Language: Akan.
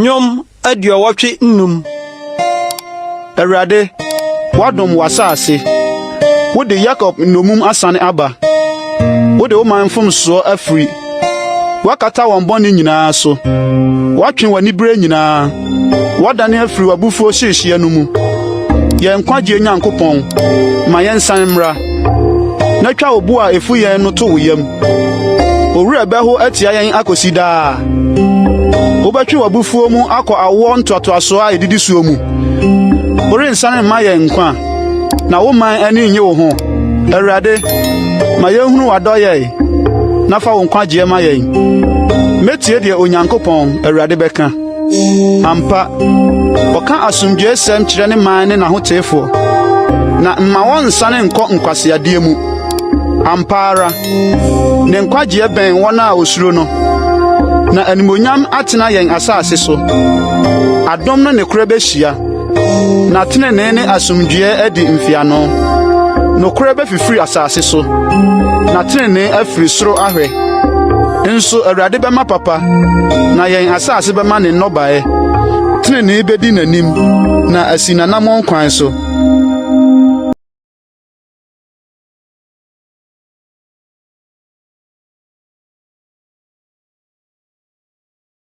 Nyom adio watwe nnum. Awurade, wadom wasase. Wode Jacob nnomum asane aba. Wode wo manfom so afri. Wakata wɔn bɔne nyinaa so. Watwe w'ani bere nyinaa. Wadane afri w'abufuo hyehyɛ no mu. Yɛn kwagye Nyankopɔn, ma yɛn san mmra. Na twa wo bo a efu yɛn no to wo yam. Owura bɛho atia yɛn akosi daa. Wobɛtwe w'abufuo mu akɔ awo ntoatoaso a edidi suo mu. Worensan mma yɛn nkwa. Na wo man ani nye wo ho. Awurade, ma yɛnhunu w'adɔyɛ. Na fa wo nkwagye ma yɛn. Metie de Onyankopɔn Awurade bɛka. Ampa, ɔka asomdwoe sɛm kyerɛ ne man ne n'ahotefo. Na mma wɔn nsane nkɔ nkwaseadeɛ mu. Ampa ara, ne nkwagye bɛn wɔn a osuro no. Na animonyam atena yɛn asase so. Adom no ne kora bɛhyia. Na tenene ne asomdwoe adi mfiano. Nokora bɛfifiri asase so. Na tenene afiri soro ahwɛ. Nso Awurade bɛma papa. Na yɛn asase bɛma ne nnɔbae. Tenene bɛdi n'anim. Na asi nanamɔn kwan so.